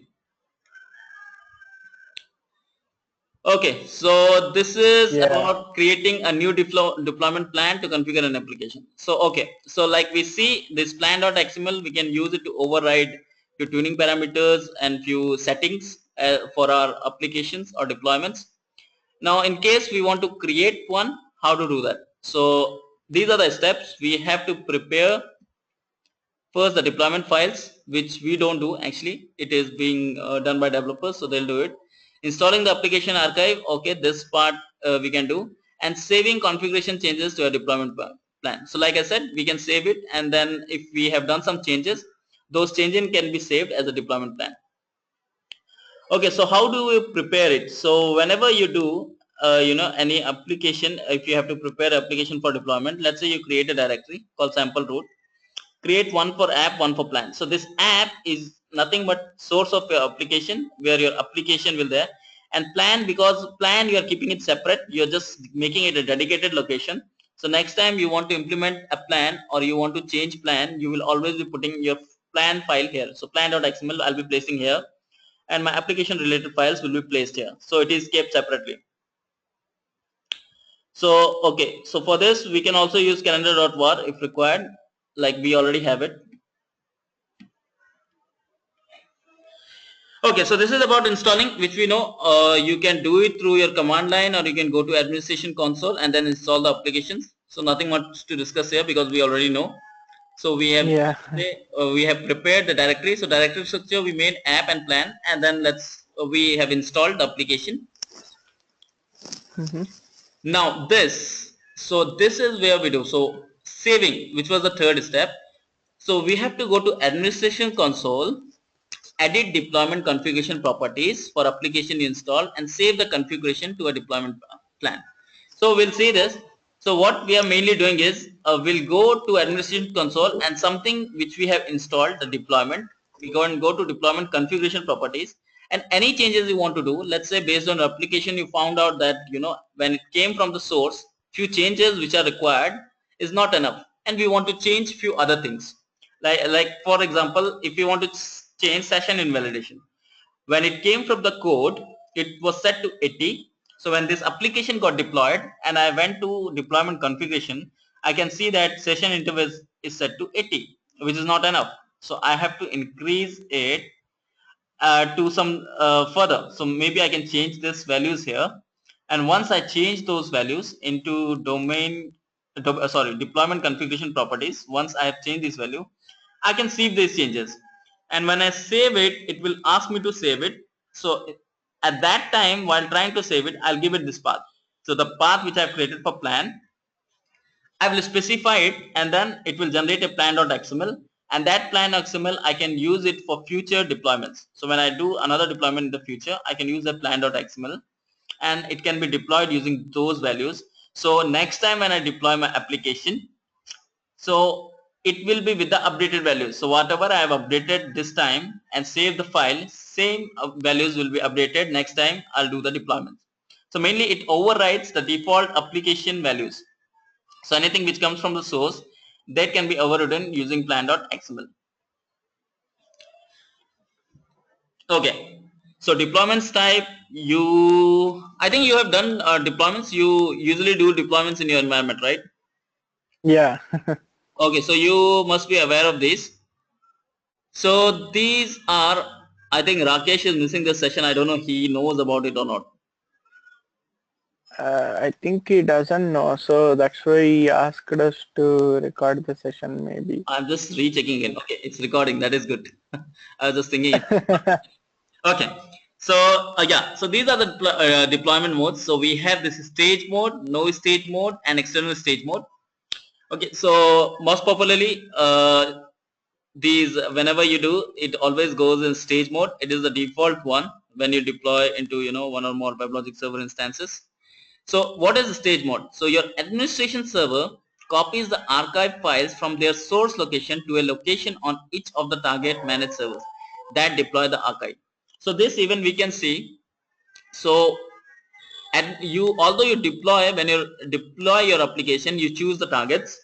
Okay, so this is Yeah. about creating a new deployment plan to configure an application. So okay, so like we see this plan.xml, we can use it to override few tuning parameters and few settings for our applications or deployments. Now in case we want to create one, how to do that? So these are the steps. We have to prepare first the deployment files, which we don't do actually, it is being done by developers, so they'll do it. Installing the application archive, okay, this part we can do. And saving configuration changes to a deployment plan. So like I said, we can save it, and then if we have done some changes, those changes can be saved as a deployment plan. Okay, so how do we prepare it? So whenever you do any application, if you have to prepare application for deployment, let's say you create a directory called sample root, create one for app, one for plan. So this app is nothing but source of your application, where your application will there, And plan, because plan you are keeping it separate, you're just making it a dedicated location. So next time you want to implement a plan or you want to change plan, you will always be putting your plan file here. So plan.xml I'll be placing here, and my application related files will be placed here. So it is kept separately. So okay, so for this we can also use calendar.var if required, like we already have it. Okay, so this is about installing, which we know you can do it through your command line, or you can go to administration console and then install the applications. So nothing much to discuss here because we already know. So we have Yeah. we have prepared the directory. So directory structure we made app and plan, and then we have installed the application. Mm-hmm. Now this is where we do. So saving, which was the third step. So we have to go to administration console, edit deployment configuration properties for application install, and save the configuration to a deployment plan. So we'll see this. So what we are mainly doing is we'll go to administration console, and something which we have installed, the deployment, we go to deployment configuration properties, and any changes you want to do, let's say based on application you found out that when it came from the source, few changes which are required is not enough, and we want to change few other things, like for example, if you want to change session invalidation, when it came from the code it was set to 80. So when this application got deployed and I went to deployment configuration, I can see that session interval is set to 80, which is not enough. So I have to increase it to some further. So maybe I can change this values here, and once I change those values into deployment configuration properties, once I have changed this value, I can save these changes, and when I save it, it will ask me to save it. So at that time, while trying to save it, I'll give it this path. So the path which I've created for plan, I will specify it, and then it will generate a plan.xml, and that plan.xml I can use it for future deployments. So when I do another deployment in the future, I can use the plan.xml, and it can be deployed using those values. So next time when I deploy my application, so it will be with the updated values. So whatever I have updated this time and save the file, same values will be updated next time I'll do the deployment. So mainly it overrides the default application values. So anything which comes from the source, that can be overridden using plan.xml. Okay. So deployments type, I think you have done deployments. You usually do deployments in your environment, right? Yeah. Okay, so you must be aware of these. So these are, I think Rakesh is missing this session. I don't know he knows about it or not. I think he doesn't know, so that's why he asked us to record the session maybe. I'm just rechecking it. Okay, it's recording. That is good. I was just thinking it. Okay. So yeah, so these are the deployment modes. So we have this stage mode, no stage mode, and external stage mode. Okay, so most popularly, these whenever you do, it always goes in stage mode. It is the default one when you deploy into one or more WebLogic server instances. So what is the stage mode? So your administration server copies the archive files from their source location to a location on each of the target managed servers that deploy the archive. So this even we can see. So and although you deploy, when you deploy your application, you choose the targets,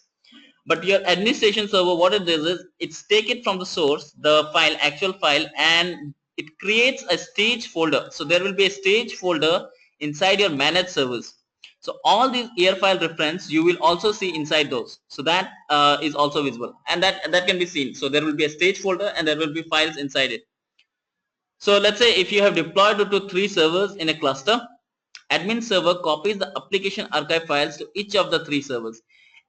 but your administration server, what it does is it's take it from the source, the file, actual file, and it creates a stage folder. So there will be a stage folder inside your managed servers. So all these ER file reference you will also see inside those. So that is also visible, and that can be seen. So there will be a stage folder and there will be files inside it. So let's say if you have deployed to 3 servers in a cluster, admin server copies the application archive files to each of the 3 servers.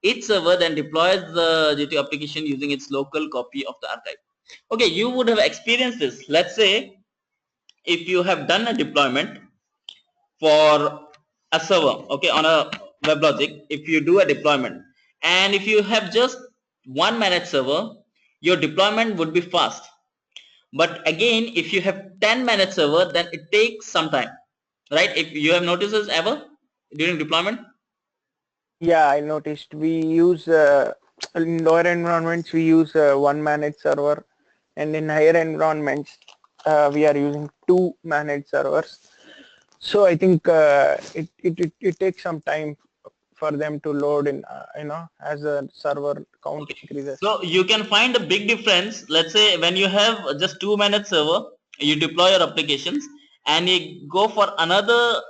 Each server then deploys the G2 application using its local copy of the archive. Okay, you would have experienced this. Let's say if you have done a deployment for a server, okay, on a WebLogic, if you do a deployment, and if you have just one managed server, your deployment would be fast. But again, if you have 10 managed server, then it takes some time, right? If you have noticed this ever during deployment. Yeah, I noticed we use in lower environments we use one managed server, and in higher environments we are using two managed servers. So I think it takes some time for them to load in, as a server count Okay. increases. So you can find a big difference. Let's say when you have just 2 managed server, you deploy your applications and you go for another,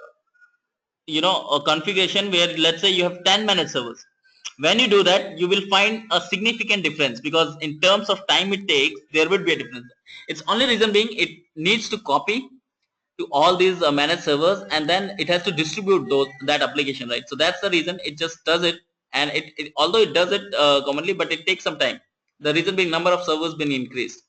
a configuration where let's say you have 10 managed servers. When you do that, you will find a significant difference because in terms of time it takes, there would be a difference. Its only reason being it needs to copy to all these managed servers and then it has to distribute that application, right? So that's the reason it just does it, and although it does it commonly, but it takes some time. The reason being number of servers been increased.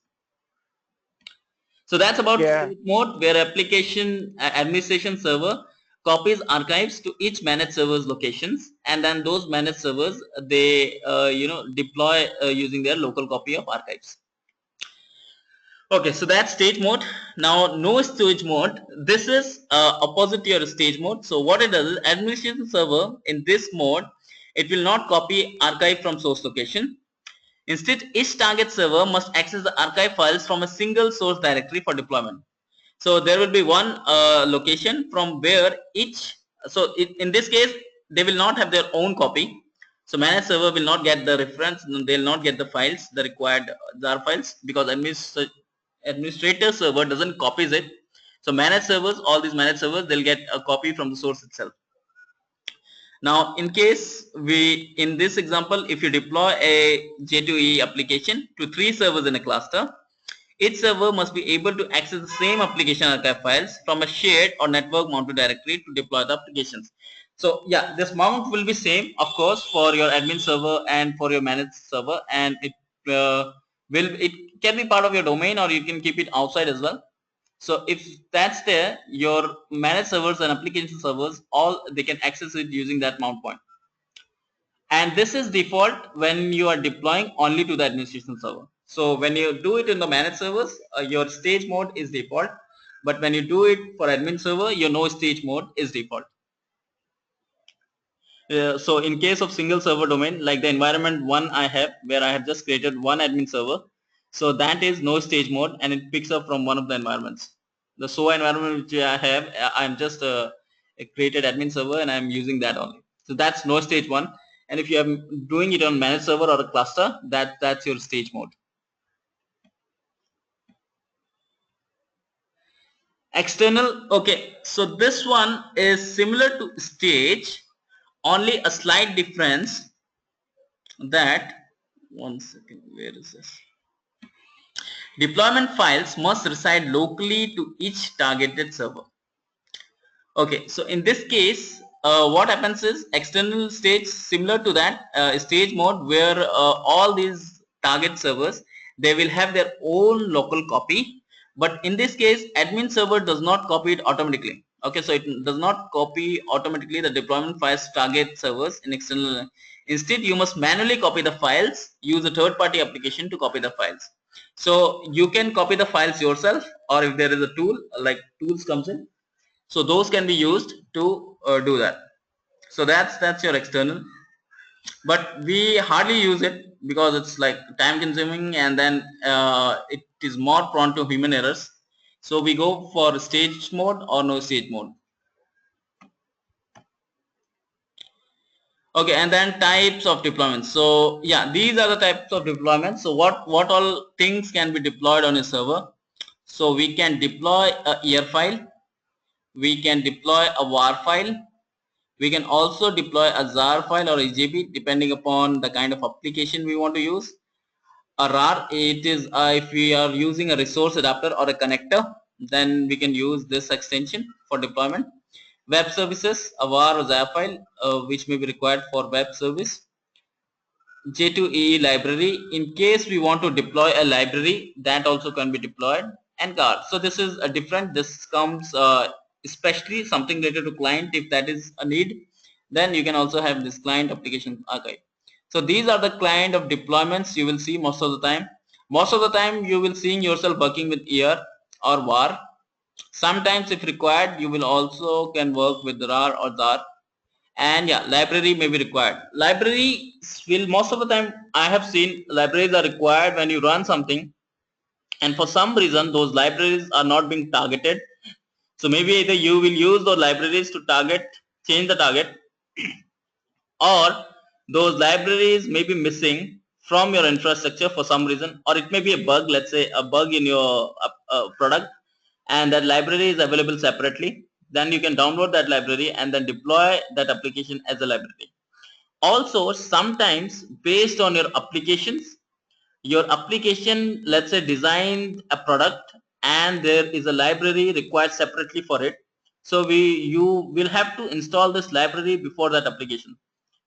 So that's about Yeah, state mode, where application administration server copies archives to each managed server's locations, and then those managed servers they deploy using their local copy of archives. Okay, so that's stage mode. Now, no stage mode. This is opposite to your stage mode. So what it does is administration server in this mode, it will not copy archive from source location. Instead, each target server must access the archive files from a single source directory for deployment. So there will be one location from where each, so in this case, they will not have their own copy. So managed server will not get the reference, they will not get the files, the required jar files, because administrator server doesn't copies it. So managed servers, all these managed servers, they'll get a copy from the source itself. Now, in case in this example, if you deploy a J2EE application to 3 servers in a cluster, each server must be able to access the same application archive files from a shared or network mounted directory to deploy the applications. So yeah, this mount will be same, of course, for your admin server and for your managed server, and it can be part of your domain or you can keep it outside as well. So if that's there, your managed servers and application servers, all they can access it using that mount point. And this is default when you are deploying only to the administration server. So when you do it in the managed servers, your stage mode is default, but when you do it for admin server, your no stage mode is default. So in case of single server domain, like the environment one I have, where I have just created one admin server, so that is no stage mode and it picks up from one of the environments. The SOA environment which I have, I'm just created admin server and I'm using that only. So that's no stage one. And if you are doing it on managed server or a cluster, that's your stage mode. External, okay, so this one is similar to stage, only a slight difference that, one second, where is this? Deployment files must reside locally to each targeted server. Okay, so in this case, what happens is external stage similar to that stage mode where all these target servers, they will have their own local copy, but in this case admin server does not copy it automatically. Okay, so it does not copy automatically the deployment files target servers in external. Instead, you must manually copy the files, use a third-party application to copy the files. So you can copy the files yourself, or if there is a tool like tools comes in, so those can be used to do that. So that's your external, but we hardly use it because it's like time consuming, and then it is more prone to human errors. So we go for stage mode or no stage mode. Okay, and then types of deployments. So yeah, these are the types of deployments. So what all things can be deployed on a server? So we can deploy a ER file, we can deploy a WAR file, we can also deploy a ZAR file or EJB depending upon the kind of application we want to use. A RAR, it is if we are using a resource adapter or a connector, then we can use this extension for deployment. Web services, a WAR or ZAR file which may be required for web service. J2EE library, in case we want to deploy a library, that also can be deployed, and guard. So this is a different, this comes especially something related to client. If that is a need, then you can also have this client application archive. So these are the kind of deployments you will see most of the time. Most of the time you will see yourself working with ER or WAR. Sometimes if required, you will also can work with RAR or ZAR. And yeah, library may be required. Libraries will, most of the time I have seen libraries are required when you run something, and for some reason those libraries are not being targeted. So maybe either you will use those libraries to change the target, or those libraries may be missing from your infrastructure for some reason, or it may be a bug, let's say a bug in your product, and that library is available separately. Then you can download that library and then deploy that application as a library. Also, sometimes based on your application, let's say, designed a product and there is a library required separately for it. So you will have to install this library before that application.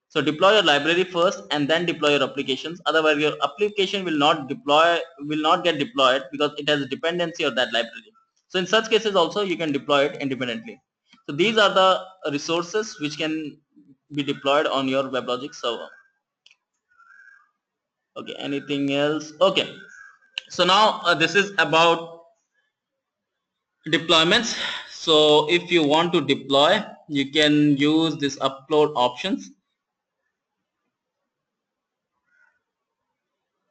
So deploy your library first and then deploy your applications. Otherwise, your application will not get deployed because it has a dependency of that library. So in such cases also you can deploy it independently. So these are the resources which can be deployed on your WebLogic server. Okay, anything else? Okay, so now this is about deployments. So if you want to deploy, you can use this upload options.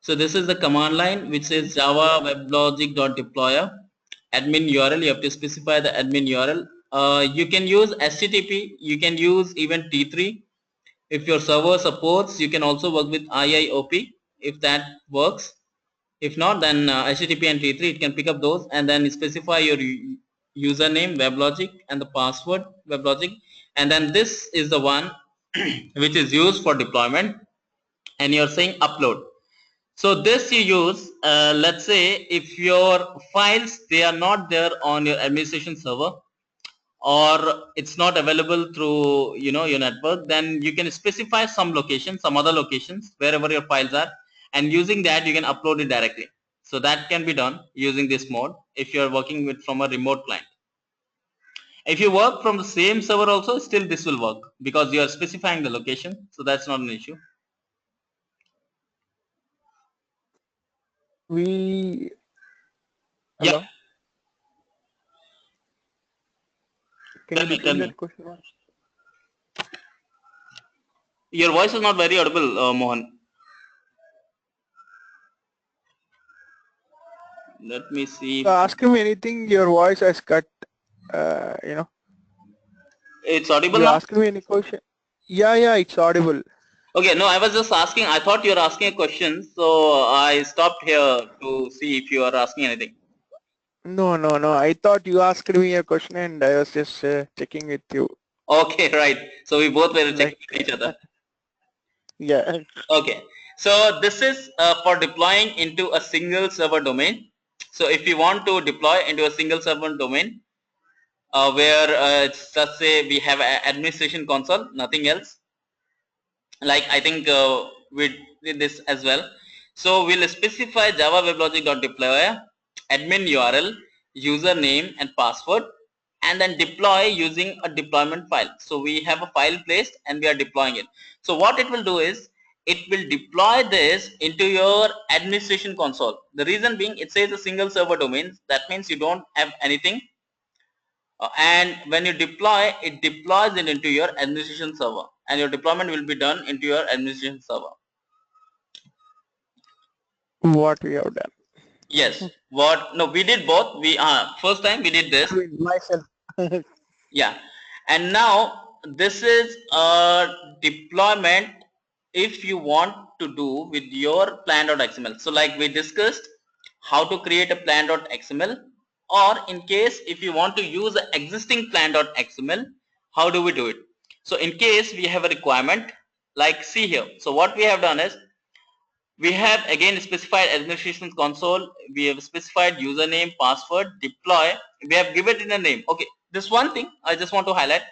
So this is the command line which says java weblogic.deployer admin URL. You have to specify the admin URL. You can use HTTP, you can use even T3. If your server supports, you can also work with IIOP if that works. If not, then HTTP and T3, it can pick up those, and then specify your username WebLogic and the password WebLogic, and then this is the one which is used for deployment, and you're saying upload. So this you use, let's say if your files, they are not there on your administration server, or it's not available through your network, then you can specify some location, some other locations wherever your files are, and using that you can upload it directly. So that can be done using this mode if you are working with from a remote client. If you work from the same server also, still this will work because you are specifying the location, so that's not an issue. We Yeah, hello. Can tell you me, tell repeat me. that question once? Your voice is not very audible, Mohan. Let me see. Asking me anything, your voice has cut. You know, It's audible you now? asking me any question? Yeah, yeah, it's audible. Okay, no, I was just asking. I thought you were asking a question, so I stopped here to see if you are asking anything. No, no, no. I thought you asked me a question and I was just checking with you. Okay, right. So we both were checking Like, with each other. yeah. Okay, so this is for deploying into a single server domain. So if you want to deploy into a single server domain, where it's just say we have an administration console, nothing else. Like I think we did this as well. So we'll specify java weblogic.deploy admin URL, username and password, and then deploy using a deployment file. So we have a file placed and we are deploying it. So what it will do is it will deploy this into your administration console. The reason being, it says a single server domain. That means you don't have anything, and when you deploy, it deploys it into your administration server, and your deployment will be done into your administration server. What we have done. Yes, what, no, we did both. We first time we did this. I mean, myself. Yeah, and now this is a deployment if you want to do with your plan.xml. So like we discussed how to create a plan.xml, or in case if you want to use the existing plan.xml, how do we do it? So in case we have a requirement, like see here. So what we have done is we have again specified administration console, we have specified username, password, deploy, we have given it a name. Okay, this one thing I just want to highlight.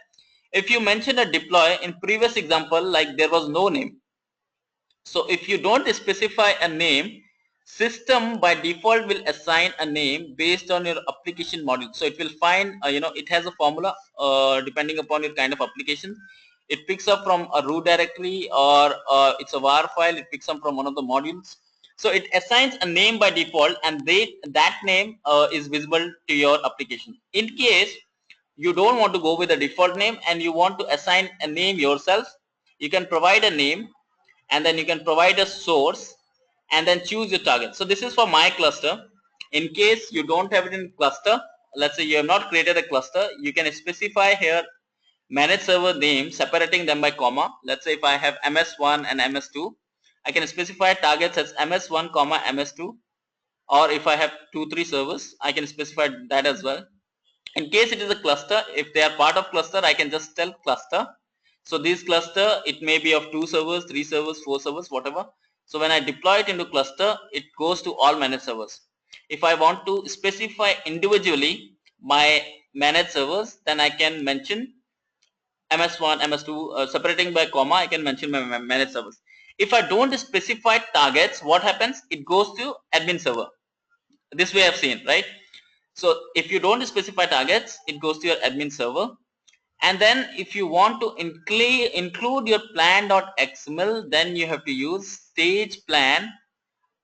If you mention a deploy in previous example, like there was no name. So if you don't specify a name, system by default will assign a name based on your application module. So it will find, it has a formula depending upon your kind of application. It picks up from a root directory, or it's a var file, it picks up from one of the modules. So it assigns a name by default, and that name is visible to your application. In case you don't want to go with the default name and you want to assign a name yourself, you can provide a name, and then you can provide a source and then choose your target. So this is for my cluster. In case you don't have it in cluster, let's say you have not created a cluster, you can specify here manage server name separating them by comma. Let's say if I have ms1 and ms2, I can specify targets as ms1 comma ms2, or if I have 2-3 servers, I can specify that as well. In case it is a cluster, if they are part of cluster, I can just tell cluster. So this cluster, it may be of 2 servers, 3 servers, 4 servers, whatever. So when I deploy it into cluster, it goes to all managed servers. If I want to specify individually my managed servers, then I can mention ms1, ms2, separating by comma, I can mention my managed servers. If I don't specify targets, what happens? It goes to admin server. This way I've seen, right? So if you don't specify targets, it goes to your admin server. And then if you want to include your plan.xml, then you have to use stage plan.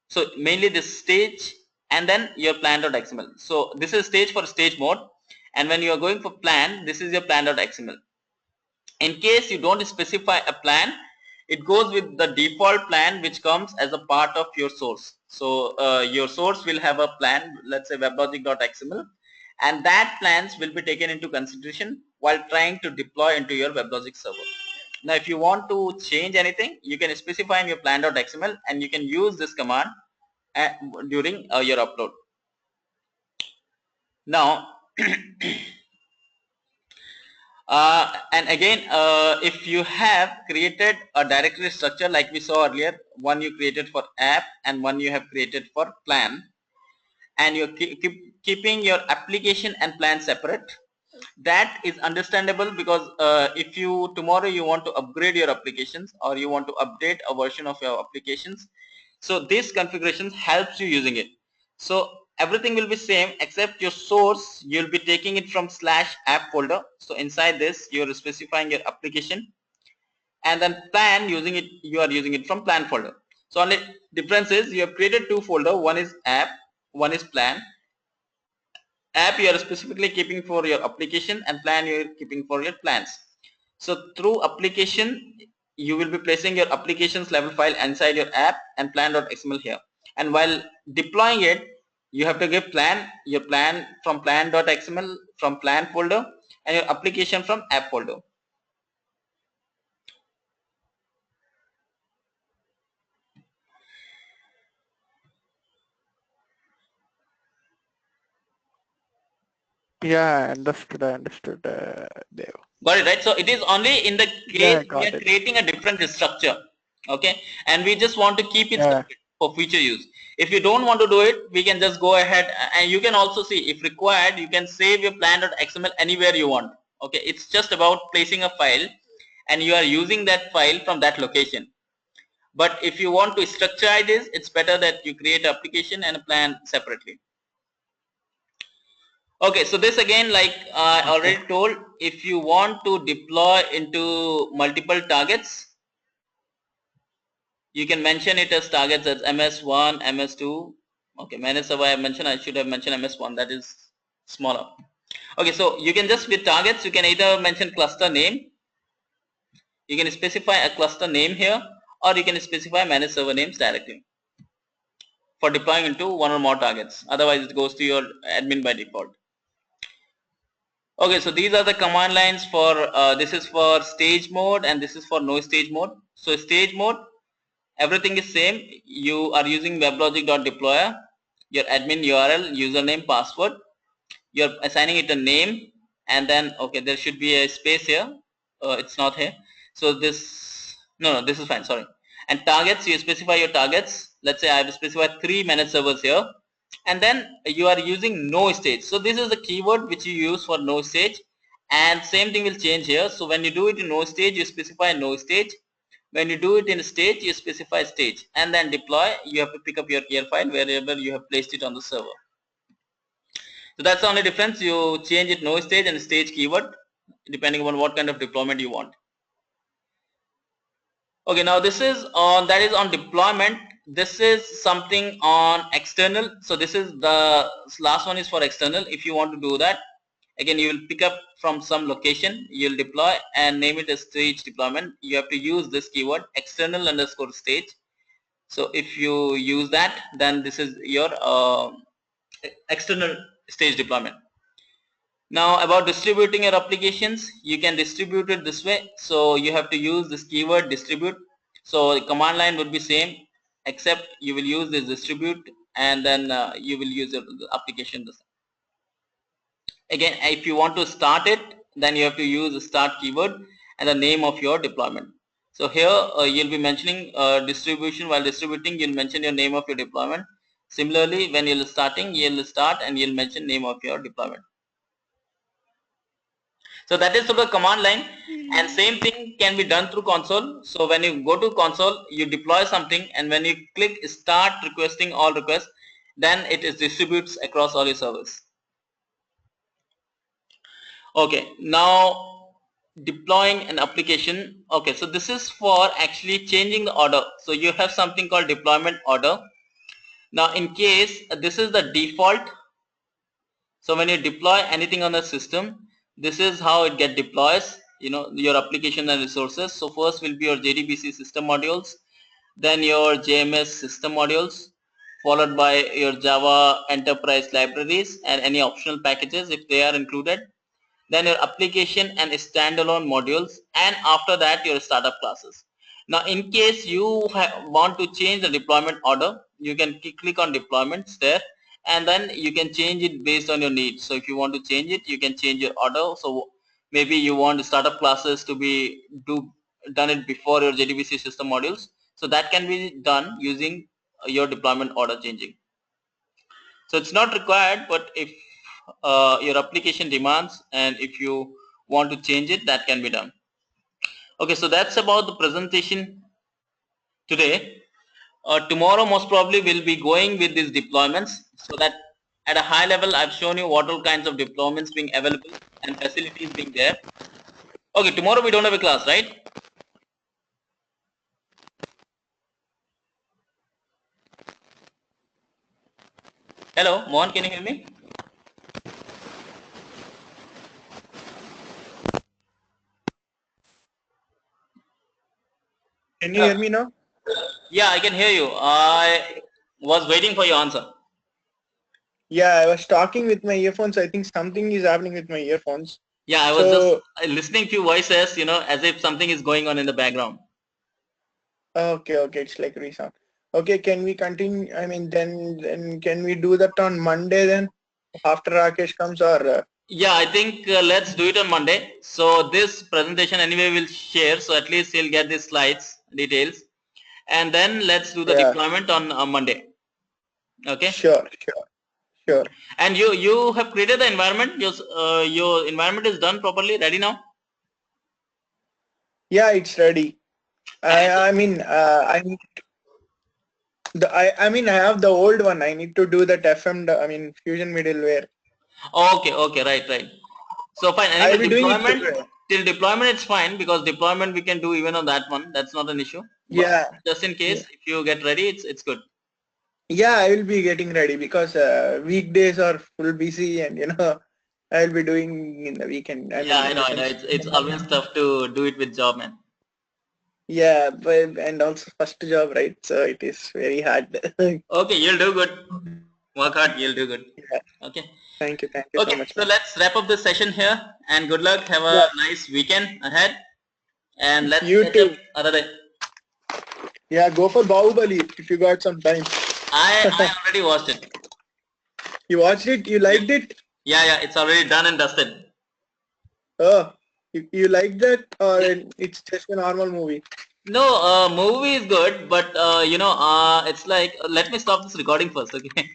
So mainly this stage and then your plan.xml. So this is stage for stage mode. And when you are going for plan, this is your plan.xml. In case you don't specify a plan, it goes with the default plan which comes as a part of your source. So your source will have a plan, let's say weblogic.xml, and that plans will be taken into consideration while trying to deploy into your WebLogic server. Now if you want to change anything, you can specify in your plan.xml and you can use this command during your upload. Now and again, if you have created a directory structure like we saw earlier, one you created for app and one you have created for plan, and you're keeping your application and plan separate, that is understandable because if you tomorrow you want to upgrade your applications or you want to update a version of your applications, so this configuration helps you using it. So everything will be same except your source, you'll be taking it from /app folder. So inside this you're specifying your application, and then plan using it, you are using it from plan folder. So only difference is you have created 2 folder, one is app, one is plan. App you are specifically keeping for your application and plan you are keeping for your plans. So through application you will be placing your applications level file inside your app and plan.xml here, and while deploying it you have to give plan, your plan from plan.xml from plan folder and your application from app folder. Yeah, I understood, Dev. Got it, right? So it is only in the Yeah, case I we got are it. creating a different structure, okay, and we just want to keep it Yeah, separate for future use. If you don't want to do it, we can just go ahead, and you can also see if required you can save your plan.xml anywhere you want. Okay, it's just about placing a file and you are using that file from that location. But if you want to structure this, it's better that you create an application and a plan separately. Okay, so this again, like I okay. already told, if you want to deploy into multiple targets, you can mention it as targets as ms1, ms2. Okay, manage server I mentioned, I should have mentioned ms1, that is smaller. Okay, so you can just with targets, you can either mention cluster name, you can specify a cluster name here, or you can specify manage server names directly for deploying into one or more targets. Otherwise it goes to your admin by default. Okay, so these are the command lines for this is for stage mode and this is for no stage mode. So stage mode, everything is same. You are using weblogic.deployer, your admin URL, username, password. You're assigning it a name, and then okay, there should be a space here. It's not here. So this no, this is fine. Sorry. And targets, you specify your targets. Let's say I have specified 3 managed servers here, and then you are using no stage. So this is the keyword which you use for no stage, and same thing will change here. So when you do it in no stage, you specify no stage. When you do it in stage, you specify stage, and then deploy. You have to pick up your gear file wherever you have placed it on the server. So that's the only difference. You change it no stage and stage keyword depending on what kind of deployment you want. Okay, now this is on, that is on deployment. This is something on external. So this is the last one is for external. If you want to do that, again you will pick up from some location, you'll deploy and name it as stage deployment. You have to use this keyword external underscore stage. So if you use that, then this is your external stage deployment. Now about distributing your applications, you can distribute it this way. So you have to use this keyword distribute. So the command line would be same, except you will use this distribute, and then you will use the application this. Again, if you want to start it, then you have to use the start keyword and the name of your deployment. So here you'll be mentioning distribution. While distributing, you'll mention your name of your deployment. Similarly, when you're starting, you'll start and you'll mention name of your deployment. So that is through the command line, and same thing can be done through console. So when you go to console, you deploy something, and when you click start requesting all requests, then it is distributes across all your servers. Okay, now deploying an application. Okay, so this is for actually changing the order. So you have something called deployment order. Now in case this is the default, so when you deploy anything on the system, this is how it get deploys, your application and resources. So first will be your JDBC system modules, then your JMS system modules, followed by your Java enterprise libraries and any optional packages if they are included, then your application and standalone modules, and after that your startup classes. Now in case you want to change the deployment order, you can click on deployments there, and then you can change it based on your needs. So if you want to change it, you can change your order. So maybe you want startup classes to be done it before your JDBC system modules, so that can be done using your deployment order changing. So it's not required, but if your application demands and if you want to change it, that can be done. Okay, so that's about the presentation today. Tomorrow most probably we'll be going with these deployments, so that at a high level I've shown you what all kinds of deployments being available and facilities being there. Okay, tomorrow we don't have a class, right? Hello, Mohan, can you hear me? Can you hear me now? Yeah, I can hear you. I was waiting for your answer. Yeah, I was talking with my earphones. I think something is happening with my earphones. Yeah, I was just listening to voices, as if something is going on in the background. Okay, it's like resound. Okay, can we continue? I mean, then can we do that on Monday then, after Rakesh comes, or? Yeah, I think let's do it on Monday. So this presentation anyway will share, so at least he'll get the slides details, and then let's do the Yeah, deployment on Monday. Okay. sure. And you have created the environment. Your environment is done properly, ready now. Yeah, it's ready. And I mean, I mean, I have the old one. I need to do that I mean, Fusion middleware. okay, right. So fine. I'll Anyway, be doing it deployment today. till deployment it's fine, because deployment we can do even on that one. That's not an issue. But Yeah, just in yeah, case, if you get ready, it's good. yeah. I will be getting ready because weekdays are full busy, and I'll be doing in the weekend. I Yeah, mean, I in know, the I know. sense, It's always tough to do it with job, man. yeah, but and also first job, right? So it is very hard. Okay, you'll do good. Work hard, you'll do good. Yeah. Okay. Thank you so Okay, much, so man. let's wrap up this session here, and good luck. Have a Yeah, nice weekend ahead, and let's you catch up too. another day. Yeah, go for Bahubali if you got some time. I already watched it. You watched it? You Yeah, liked it? yeah, it's already done and dusted. Oh, you like that, or Yeah. it's just a normal movie? No, movie is good, but it's like let me stop this recording first, okay?